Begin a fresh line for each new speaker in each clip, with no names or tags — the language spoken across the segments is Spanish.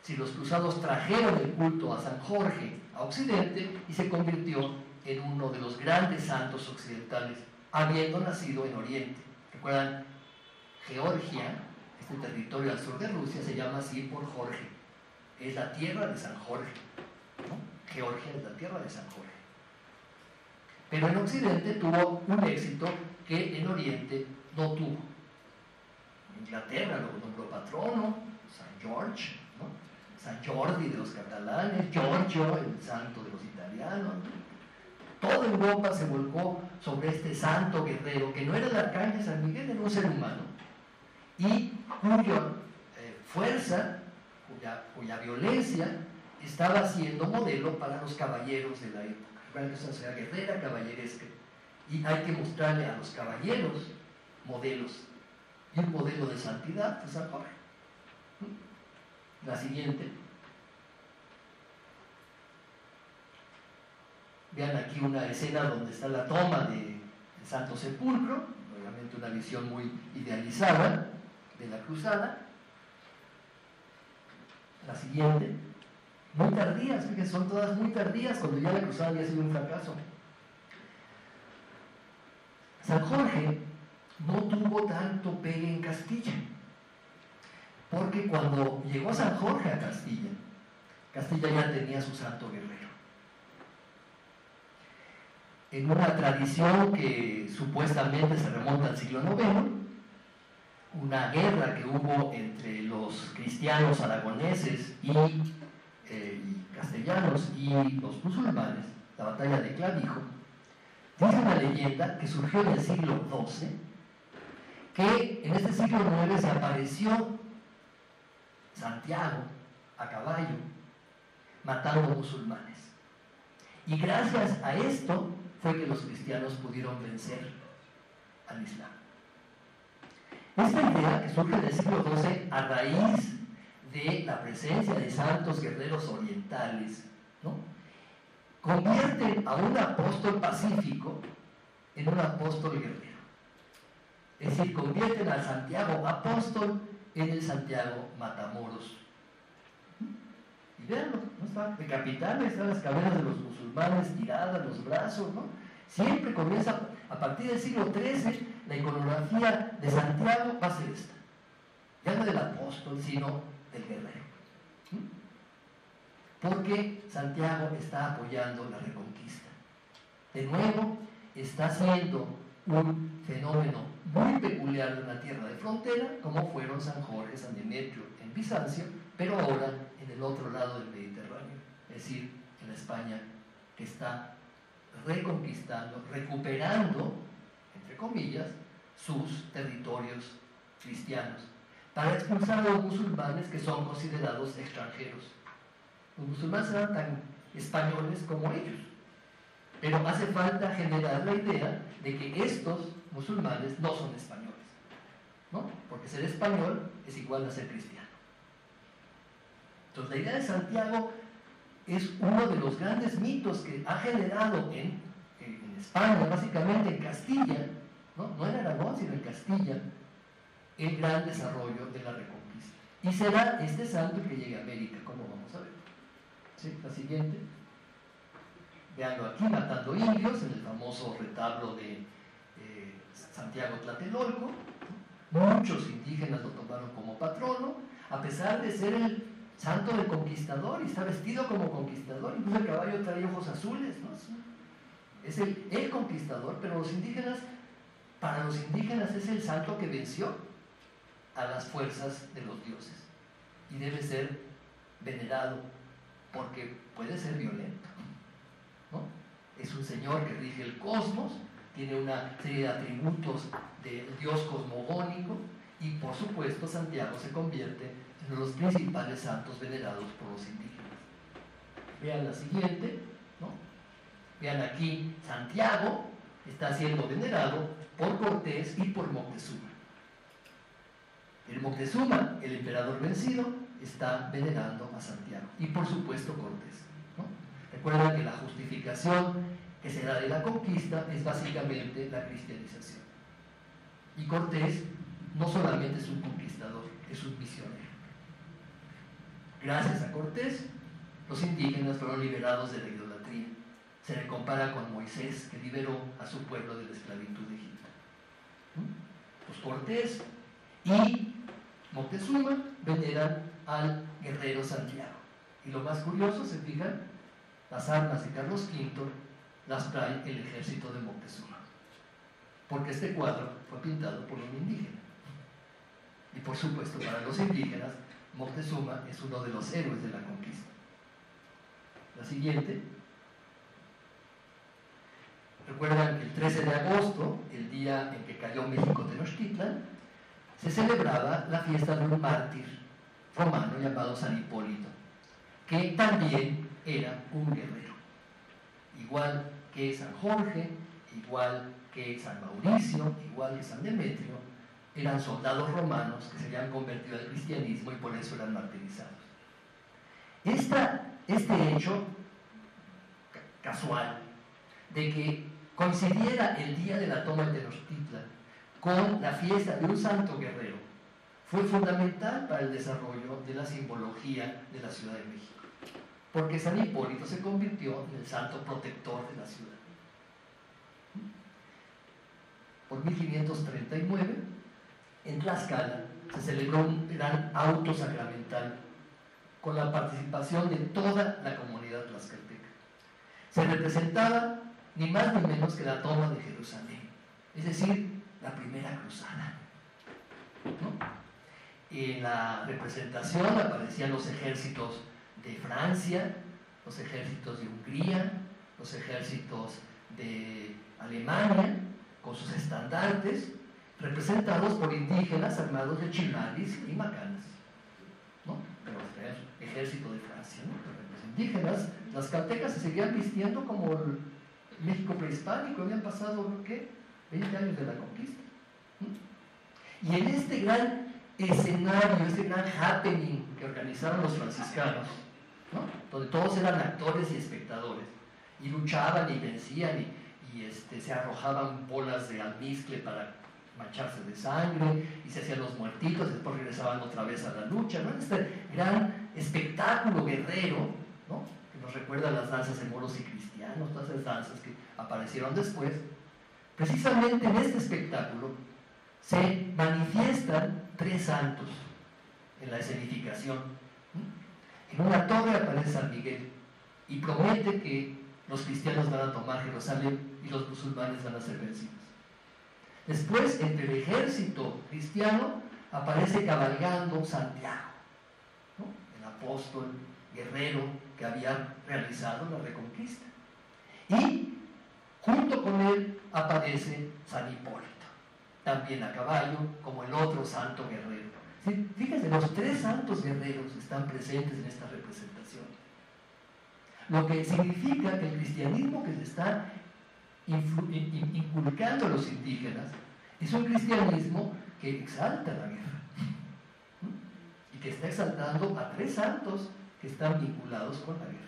si los cruzados trajeron el culto a San Jorge a Occidente y se convirtió en uno de los grandes santos occidentales, habiendo nacido en Oriente. ¿Recuerdan? Georgia, este territorio al sur de Rusia, se llama así por Jorge. Es la tierra de San Jorge, ¿no? Georgia es la tierra de San Jorge. Pero en Occidente tuvo un éxito que en Oriente no tuvo. Inglaterra lo nombró patrono, San George, ¿no? San Jordi de los catalanes, Giorgio, el santo de los italianos. Toda Europa se volcó sobre este santo guerrero, que no era el arcángel San Miguel, era un ser humano, y cuya fuerza, cuya violencia estaba siendo modelo para los caballeros de la época. Recuerden que es una sociedad guerrera, caballeresca, y hay que mostrarle a los caballeros modelos, y un modelo de santidad de San Jorge. La siguiente. Vean aquí una escena donde está la toma del Santo Sepulcro, obviamente una visión muy idealizada de la cruzada. La siguiente. Muy tardías, fíjense, son todas muy tardías, cuando ya la cruzada había sido un fracaso. San Jorge no tuvo tanto pegue en Castilla, porque cuando llegó San Jorge a Castilla, Castilla ya tenía su santo guerrero. En una tradición que supuestamente se remonta al siglo IX, una guerra que hubo entre los cristianos aragoneses y castellanos y los musulmanes, la batalla de Clavijo, dice una leyenda que surgió en el siglo XII, que en este siglo IX se apareció Santiago a caballo matando musulmanes, y gracias a esto fue que los cristianos pudieron vencer al Islam. Esta idea, que surge del siglo XII a raíz de la presencia de santos guerreros orientales, ¿no?, convierte a un apóstol pacífico en un apóstol guerrero. Es decir, convierten al Santiago apóstol en el Santiago matamoros. Y véanlo, ¿no? Está decapitado, están las cabezas de los musulmanes tiradas, los brazos, ¿no? Siempre comienza, a partir del siglo XIII, la iconografía de Santiago va a ser esta. Ya no del apóstol, sino del guerrero. Porque Santiago está apoyando la reconquista. De nuevo, está siendo un fenómeno muy peculiar de una tierra de frontera, como fueron San Jorge, San Demetrio en Bizancio, pero ahora en el otro lado del Mediterráneo, es decir, en la España que está reconquistando, recuperando, entre comillas, sus territorios cristianos, para expulsar a los musulmanes que son considerados extranjeros. Los musulmanes eran tan españoles como ellos, pero hace falta generar la idea de que estos musulmanes no son españoles, ¿no? Porque ser español es igual a ser cristiano. Entonces la idea de Santiago es uno de los grandes mitos que ha generado en España, básicamente en Castilla, no en Aragón, sino en Castilla, el gran desarrollo de la reconquista. Y será este santo el que llegue a América, como vamos a ver. ¿Sí? La siguiente. Veanlo aquí, matando indios, en el famoso retablo de Santiago Tlatelolco. Muchos indígenas lo tomaron como patrono, a pesar de ser el santo del conquistador, y está vestido como conquistador, incluso el caballo trae ojos azules, ¿no? Es el conquistador, pero los indígenas, para los indígenas es el santo que venció a las fuerzas de los dioses, y debe ser venerado, porque puede ser violento, ¿no? Es un señor que rige el cosmos, tiene una serie de atributos del dios cosmogónico, y por supuesto Santiago se convierte en uno de los principales santos venerados por los indígenas. Vean la siguiente, ¿no? Vean aquí, Santiago está siendo venerado por Cortés y por Moctezuma. El Moctezuma, el emperador vencido, está venerando a Santiago, y por supuesto Cortés, ¿no? Recuerden que la justificación que se da de la conquista es básicamente la cristianización, y Cortés no solamente es un conquistador, es un misionero. ¿Ok? Gracias a Cortés, los indígenas fueron liberados de la idolatría. Se le compara con Moisés, que liberó a su pueblo de la esclavitud de Egipto. Pues Cortés y Moctezuma veneran al guerrero Santiago. Y lo más curioso, se fijan, las armas de Carlos V las trae el ejército de Moctezuma, porque este cuadro fue pintado por un indígena. Y por supuesto, para los indígenas, Moctezuma es uno de los héroes de la conquista. La siguiente. Recuerdan que el 13 de agosto, el día en que cayó México Tenochtitlan, se celebraba la fiesta de un mártir romano llamado San Hipólito, que también era un guerrero. Igual que San Jorge, igual que San Mauricio, igual que San Demetrio, eran soldados romanos que se habían convertido al cristianismo y por eso eran martirizados. Este hecho casual de que coincidiera el día de la toma de Tenochtitlan con la fiesta de un santo guerrero fue fundamental para el desarrollo de la simbología de la Ciudad de México, porque San Hipólito se convirtió en el santo protector de la ciudad. Por 1539, en Tlaxcala, se celebró un gran auto sacramental con la participación de toda la comunidad tlaxcalteca. Se representaba ni más ni menos que la toma de Jerusalén, es decir, la primera cruzada, ¿no? En la representación aparecían los ejércitos de Francia, los ejércitos de Hungría, los ejércitos de Alemania, con sus estandartes, representados por indígenas armados de chimalis y macanas, ¿no? Pero el ejército de Francia, ¿no? Los indígenas, las caltecas se seguían vistiendo como el México prehispánico, habían pasado, ¿qué? 20 años de la conquista. ¿Mm? Y en este gran escenario, este gran happening que organizaron los franciscanos, ¿no? Donde todos eran actores y espectadores, y luchaban y vencían y se arrojaban bolas de almizcle para mancharse de sangre, y se hacían los muertitos, después regresaban otra vez a la lucha, ¿no? Este gran espectáculo guerrero, ¿no? Que nos recuerda a las danzas de moros y cristianos, todas esas danzas que aparecieron después. Precisamente en este espectáculo se manifiestan tres santos en la escenificación. En una torre aparece San Miguel y promete que los cristianos van a tomar Jerusalén y los musulmanes van a ser vencidos. Después, entre el ejército cristiano, aparece cabalgando Santiago, ¿no? El apóstol guerrero que había realizado la reconquista. Y junto con él aparece San Hipólito, también a caballo, como el otro santo guerrero. ¿Sí? Fíjense, los tres santos guerreros están presentes en esta representación. Lo que significa que el cristianismo que se está inculcando a los indígenas es un cristianismo que exalta la guerra, ¿sí? Y que está exaltando a tres santos que están vinculados con la guerra.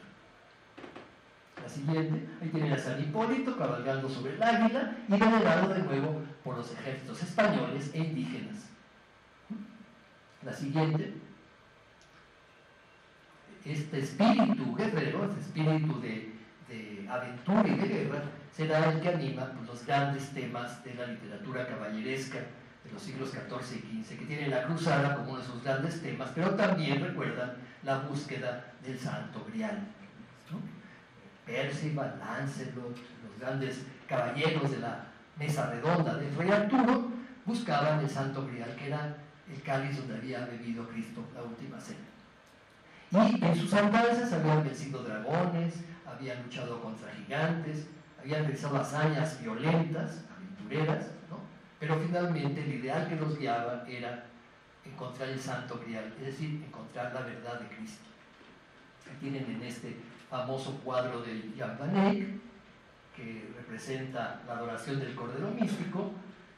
La siguiente, ahí tienen a San Hipólito cabalgando sobre el águila y venerado de nuevo por los ejércitos españoles e indígenas. La siguiente, este espíritu guerrero, este espíritu de aventura y de guerra, será el que anima los grandes temas de la literatura caballeresca de los siglos XIV y XV, que tiene la cruzada como uno de sus grandes temas, pero también recuerdan la búsqueda del Santo Grial, ¿no? Percival, Lancelot, los grandes caballeros de la mesa redonda del rey Arturo buscaban el Santo Grial, que era el cáliz donde había bebido Cristo la última cena. Y en sus andanzas habían vencido dragones, habían luchado contra gigantes, habían realizado hazañas violentas, aventureras, ¿no? Pero finalmente el ideal que los guiaba era encontrar el Santo Grial, es decir, encontrar la verdad de Cristo. Aquí tienen en este famoso cuadro de Jan van Eyck, que representa la adoración del Cordero Místico,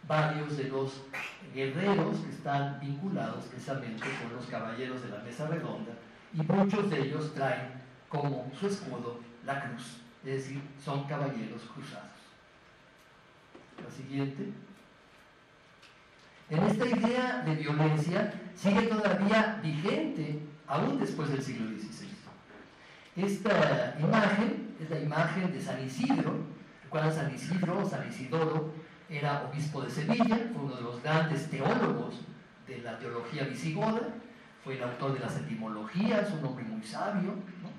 varios de los guerreros que están vinculados precisamente con los caballeros de la mesa redonda, y muchos de ellos traen como su escudo la cruz, es decir, son caballeros cruzados. La siguiente. En esta idea de violencia sigue todavía vigente aún después del siglo XVI. Esta imagen es la imagen de San Isidro. ¿Recuerdan San Isidro? San Isidoro era obispo de Sevilla, fue uno de los grandes teólogos de la teología visigoda, fue el autor de las etimologías, un hombre muy sabio, ¿no?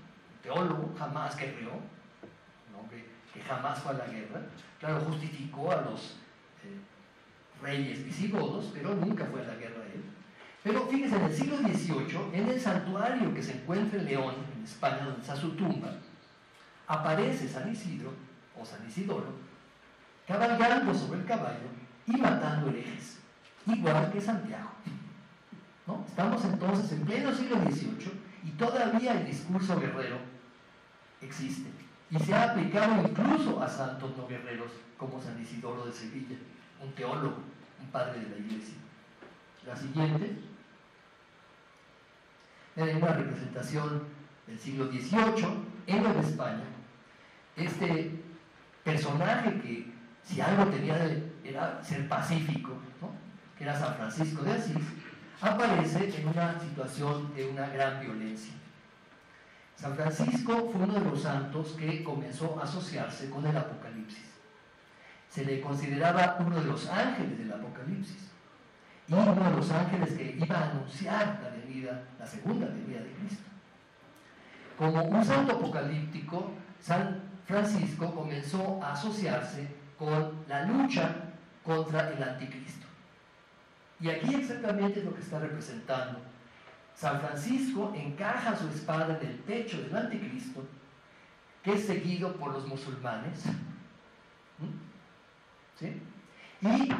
Teólogo, jamás guerreó, un hombre que jamás fue a la guerra. Claro, justificó a los reyes visigodos, pero nunca fue a la guerra él. Pero fíjense, en el siglo XVIII, en el santuario que se encuentra en León, en España, donde está su tumba, aparece San Isidro, o San Isidoro, cabalgando sobre el caballo y matando herejes, igual que Santiago. ¿No? Estamos entonces en pleno siglo XVIII y todavía el discurso guerrero existe. Y se ha aplicado incluso a santos no guerreros, como San Isidoro de Sevilla, un teólogo, un padre de la Iglesia. La siguiente era una representación del siglo XVIII en Nueva España. Este personaje que, si algo tenía era ser pacífico, ¿no? Que era San Francisco de Asís, aparece en una situación de una gran violencia. San Francisco fue uno de los santos que comenzó a asociarse con el Apocalipsis. Se le consideraba uno de los ángeles del Apocalipsis y uno de los ángeles que iba a anunciar la segunda venida de Cristo. Como un santo apocalíptico, San Francisco comenzó a asociarse con la lucha contra el anticristo. Y aquí exactamente es lo que está representando. San Francisco encaja su espada en el pecho del anticristo, que es seguido por los musulmanes. ¿Sí? Y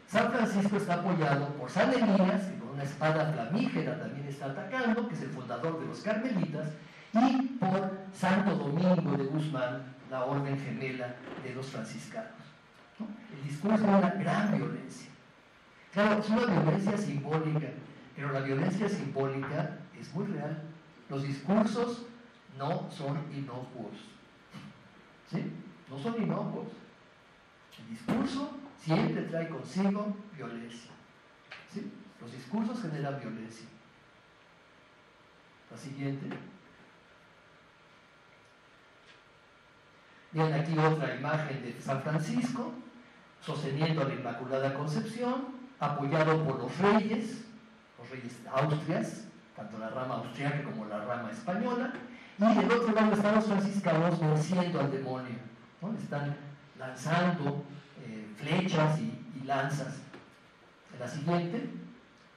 San Francisco está apoyado por San Elías, que con una espada flamígera también está atacando, que es el fundador de los carmelitas, y por Santo Domingo de Guzmán, la orden gemela de los franciscanos. ¿No? El discurso es una gran violencia. Claro, es una violencia simbólica, pero la violencia simbólica es muy real. Los discursos no son inocuos. ¿Sí? No son inocuos. El discurso siempre trae consigo violencia. ¿Sí? Los discursos generan violencia. La siguiente. Miren aquí otra imagen de San Francisco, sosteniendo a la Inmaculada Concepción, apoyado por los reyes de Austrias, tanto la rama austriaca como la rama española, y del otro lado están los franciscanos venciendo al demonio, ¿no? Están lanzando flechas y lanzas. En la siguiente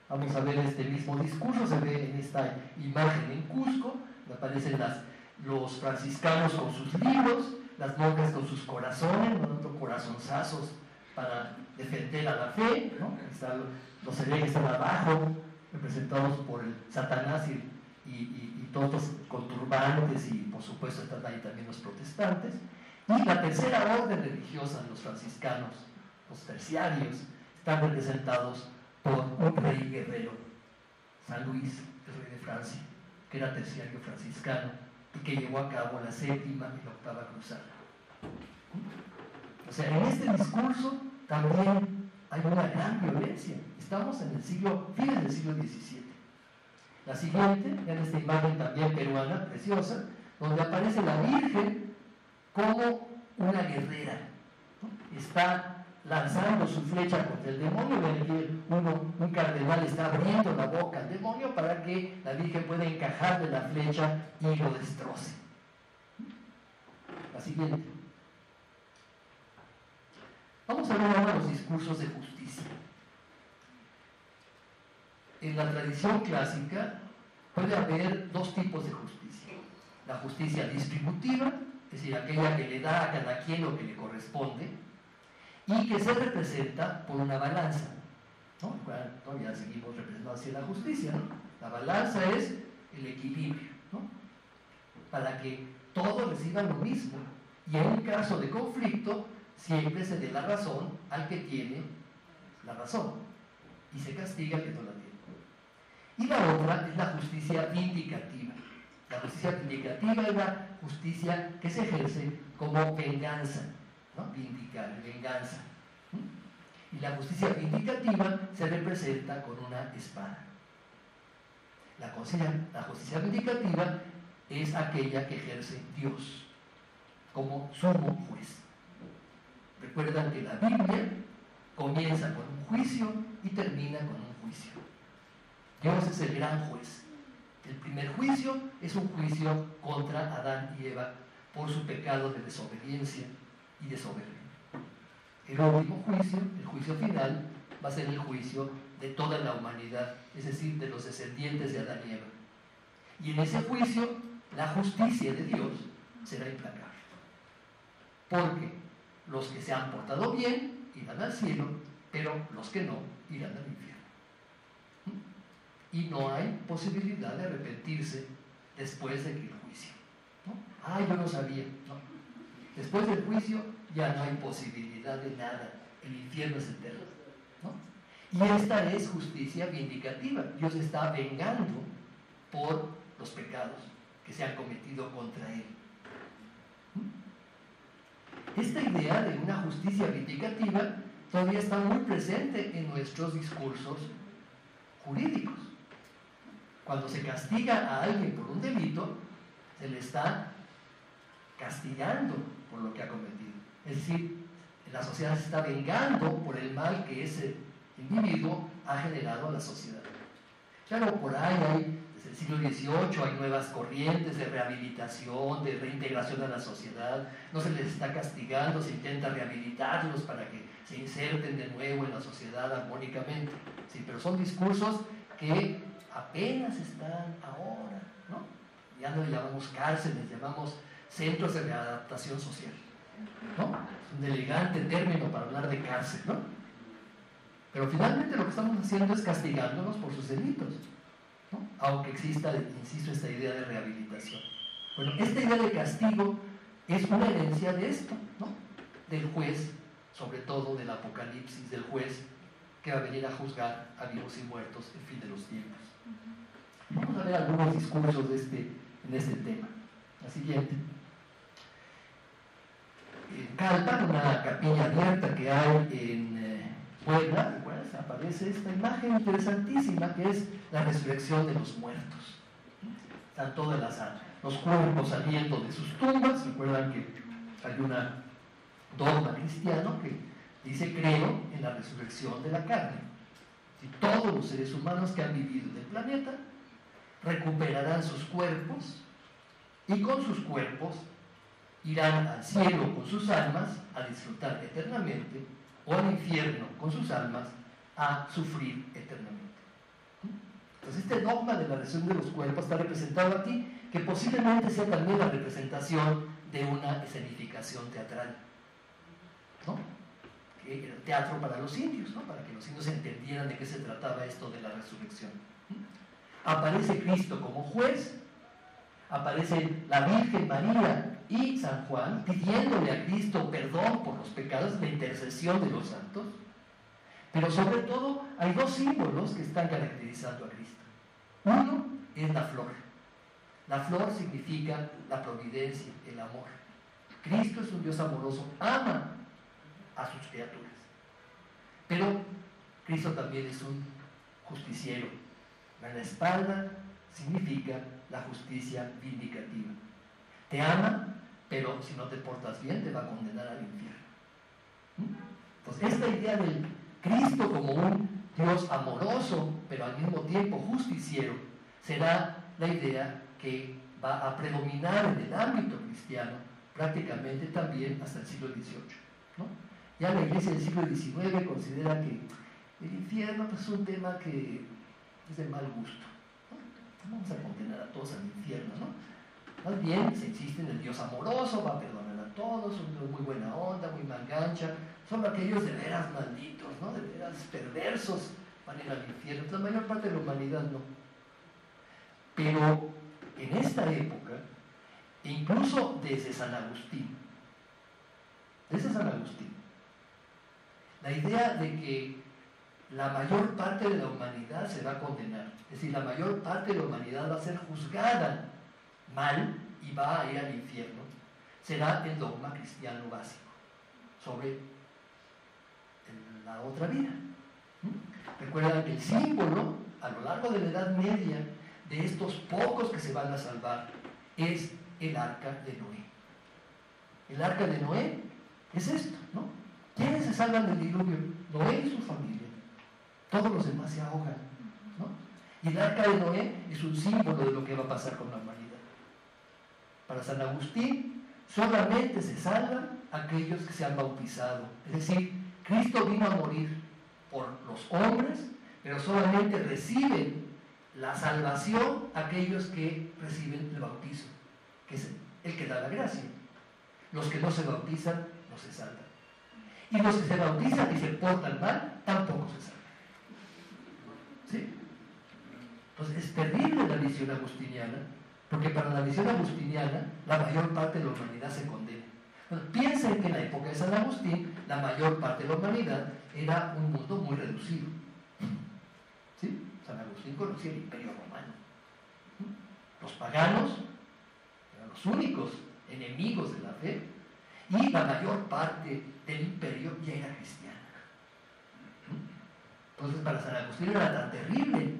vamos a ver este mismo discurso, se ve en esta imagen en Cusco, aparecen los franciscanos con sus libros, las monjas con sus corazones, ¿no? Corazonzazos para defender a la fe, ¿no? Los herejes están abajo, representados por el Satanás y todos los con turbantes, y por supuesto están ahí también los protestantes. Y la tercera orden religiosa de los franciscanos, los terciarios, están representados por un rey guerrero, San Luis, el rey de Francia, que era terciario franciscano y que llevó a cabo la séptima y la octava cruzada. O sea, en este discurso también hay una gran violencia. Estamos en el fines del siglo XVII. La siguiente, vean esta imagen también peruana, preciosa, donde aparece la Virgen como una guerrera, ¿no? Está lanzando su flecha contra el demonio. Un cardenal está abriendo la boca al demonio para que la Virgen pueda encajarle la flecha y lo destroce. La siguiente. Vamos a ver ahora los discursos de justicia. En la tradición clásica puede haber dos tipos de justicia. La justicia distributiva, es decir, aquella que le da a cada quien lo que le corresponde, y que se representa por una balanza, ¿no? Todavía seguimos representando así la justicia, ¿no? La balanza es el equilibrio, ¿no? Para que todos reciban lo mismo, y en un caso de conflicto siempre se dé la razón al que tiene la razón y se castiga al que no la tiene. Y la otra es la justicia vindicativa. La justicia vindicativa es la justicia que se ejerce como venganza, ¿no? Vindicar, venganza. Y la justicia vindicativa se representa con una espada. La justicia vindicativa es aquella que ejerce Dios como sumo juez. Recuerdan que la Biblia comienza con un juicio y termina con un juicio. Dios es el gran juez. El primer juicio es un juicio contra Adán y Eva por su pecado de desobediencia y de soberbia. El último juicio, el juicio final, va a ser el juicio de toda la humanidad, es decir, de los descendientes de Adán y Eva. Y en ese juicio, la justicia de Dios será implacable. Porque los que se han portado bien irán al cielo, pero los que no irán al infierno. Y no hay posibilidad de arrepentirse después de que el juicio. ¿No? Yo no sabía. No. Después del juicio ya no hay posibilidad de nada. El infierno es eterno. ¿No? Y esta es justicia vindicativa. Dios está vengando por los pecados que se han cometido contra Él. Esta idea de una justicia vindicativa todavía está muy presente en nuestros discursos jurídicos. Cuando se castiga a alguien por un delito, se le está castigando por lo que ha cometido. Es decir, la sociedad se está vengando por el mal que ese individuo ha generado a la sociedad. Claro, por ahí hay, desde el siglo XVIII, hay nuevas corrientes de rehabilitación, de reintegración a la sociedad. No se les está castigando, se intenta rehabilitarlos para que se inserten de nuevo en la sociedad armónicamente. Sí, pero son discursos que apenas están ahora, ¿no? Ya no le llamamos cárceles, llamamos centros de readaptación social, ¿no? Es un elegante término para hablar de cárcel, ¿no? Pero finalmente lo que estamos haciendo es castigándonos por sus delitos, ¿no? Aunque exista, insisto, esta idea de rehabilitación. Bueno, esta idea de castigo es una herencia de esto, ¿no? Del juez, sobre todo del Apocalipsis, del juez que va a venir a juzgar a vivos y muertos el fin de los tiempos. Vamos a ver algunos discursos en este tema. La siguiente. En Calpan, una capilla abierta que hay en Puebla, ¿recuerdas? Aparece esta imagen interesantísima que es la resurrección de los muertos. Están todas los cuerpos saliendo de sus tumbas. Recuerdan que hay una dogma cristiano que dice: creo en la resurrección de la carne. Si todos los seres humanos que han vivido en el planeta recuperarán sus cuerpos y con sus cuerpos irán al cielo con sus almas a disfrutar eternamente, o al infierno con sus almas a sufrir eternamente. Entonces este dogma de la resurrección de los cuerpos está representado aquí, que posiblemente sea también la representación de una escenificación teatral, ¿no? Que era el teatro para los indios, ¿no? Para que los indios entendieran de qué se trataba esto de la resurrección. Aparece Cristo como juez, aparece la Virgen María y San Juan pidiéndole a Cristo perdón por los pecados, la intercesión de los santos. Pero sobre todo hay dos símbolos que están caracterizando a Cristo. Uno es la flor. La flor significa la providencia, el amor. Cristo es un Dios amoroso, ama a sus criaturas. Pero Cristo también es un justiciero. En la espalda significa la justicia vindicativa. Te ama, pero si no te portas bien te va a condenar al infierno. Entonces, esta idea del Cristo como un Dios amoroso, pero al mismo tiempo justiciero, será la idea que va a predominar en el ámbito cristiano prácticamente también hasta el siglo XVIII, ¿no? Ya la Iglesia del siglo XIX considera que el infierno pues, es un tema que es de mal gusto, ¿no? Vamos a condenar a todos al infierno, ¿no? Más bien se insiste en el Dios amoroso, va a perdonar a todos, un Dios muy buena onda, muy mangancha. Solo aquellos de veras malditos, ¿no? De veras perversos van a ir al infierno. La mayor parte de la humanidad no. Pero en esta época, incluso desde San Agustín, la idea de que la mayor parte de la humanidad se va a condenar, es decir, la mayor parte de la humanidad va a ser juzgada mal y va a ir al infierno, será el dogma cristiano básico sobre la otra vida. Recuerdan que el símbolo a lo largo de la Edad Media de estos pocos que se van a salvar es el arca de Noé. El arca de Noé es esto, ¿no? ¿Quiénes se salvan del diluvio? Noé y su familia. Todos los demás se ahogan, ¿no? Y el arca de Noé es un símbolo de lo que va a pasar con la humanidad. Para San Agustín, solamente se salvan aquellos que se han bautizado. Es decir, Cristo vino a morir por los hombres, pero solamente reciben la salvación aquellos que reciben el bautizo, que es el que da la gracia. Los que no se bautizan no se salvan. Y los que se bautizan y se portan mal, tampoco se salvan. ¿Sí? Entonces es terrible la visión agustiniana, porque para la visión agustiniana la mayor parte de la humanidad se condena. Bueno, piensen que en la época de San Agustín la mayor parte de la humanidad era un mundo muy reducido. ¿Sí? San Agustín conocía el Imperio Romano. Los paganos eran los únicos enemigos de la fe y la mayor parte del imperio ya era cristiana. Entonces para San Agustín era tan terrible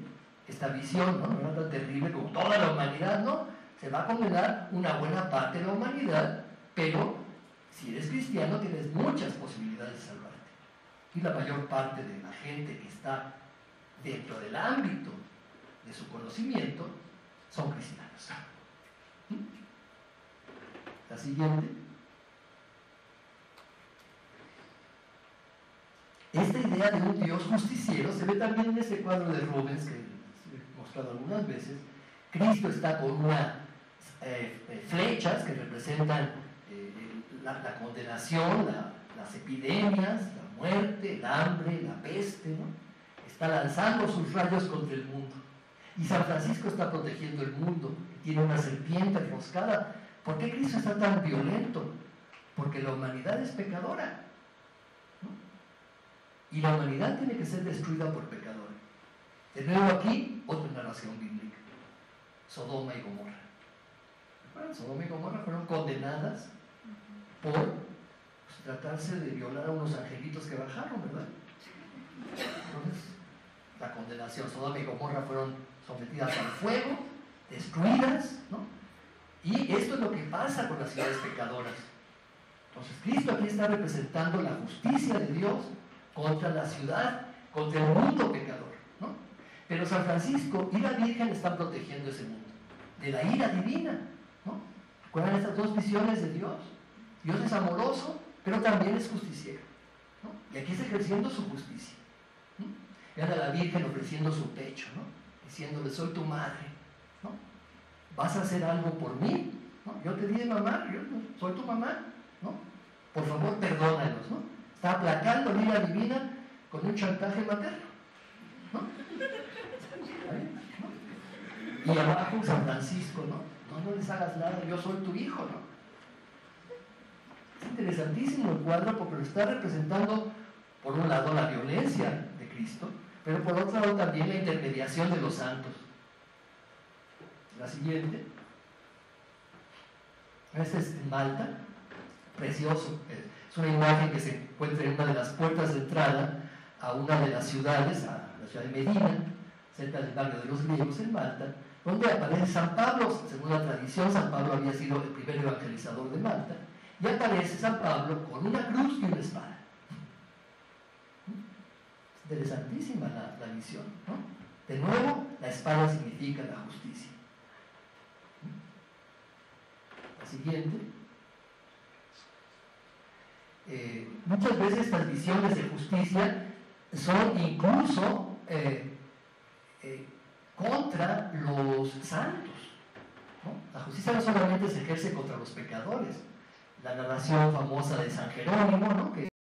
esta visión, ¿no? No era tan terrible como toda la humanidad, ¿no? Se va a condenar una buena parte de la humanidad, pero si eres cristiano tienes muchas posibilidades de salvarte. Y la mayor parte de la gente que está dentro del ámbito de su conocimiento son cristianos. La siguiente. Esta idea de un Dios justiciero se ve también en ese cuadro de Rubens que he mostrado algunas veces. Cristo está con unas flechas que representan la condenación, las epidemias, la muerte, el hambre, la peste, ¿no? Está lanzando sus rayos contra el mundo. Y San Francisco está protegiendo el mundo. Tiene una serpiente enroscada. ¿Por qué Cristo está tan violento? Porque la humanidad es pecadora, ¿no? Y la humanidad tiene que ser destruida por pecadores. De nuevo aquí, otra narración bíblica. Sodoma y Gomorra. Bueno, Sodoma y Gomorra fueron condenadas por tratarse de violar a unos angelitos que bajaron, ¿verdad? Entonces, la condenación, Sodoma y Gomorra fueron sometidas al fuego, destruidas, ¿no? Y esto es lo que pasa con las ciudades pecadoras. Entonces, Cristo aquí está representando la justicia de Dios contra la ciudad, contra el mundo pecador, ¿no? Pero San Francisco y la Virgen están protegiendo ese mundo de la ira divina, ¿no? ¿Recuerdan estas dos visiones de Dios? Dios es amoroso, pero también es justiciero, ¿no? Y aquí está ejerciendo su justicia. Vean a la Virgen ofreciendo su pecho, ¿no? Diciéndole, soy tu madre, ¿no? ¿Vas a hacer algo por mí? ¿No? Yo te di de mamá, yo soy tu mamá, ¿no? Por favor, perdónanos, ¿no? Está aplacando la ira divina con un chantaje materno, ¿no? ¿Ahí? ¿No? Y abajo San Francisco, ¿no? No les hagas nada, yo soy tu hijo, ¿no? Es interesantísimo el cuadro porque lo está representando, por un lado, la violencia de Cristo, pero por otro lado también la intermediación de los santos. La siguiente. Este es en Malta, precioso. Es una imagen que se encuentra en una de las puertas de entrada a una de las ciudades, a la ciudad de Medina, cerca del barrio de los griegos en Malta, donde aparece San Pablo. Según la tradición, San Pablo había sido el primer evangelizador de Malta, y aparece San Pablo con una cruz y una espada. Interesantísima la visión, ¿no? De nuevo, la espada significa la justicia. La siguiente. Muchas veces estas visiones de justicia son incluso contra los santos, ¿no? La justicia no solamente se ejerce contra los pecadores. La narración famosa de San Jerónimo, ¿no? Que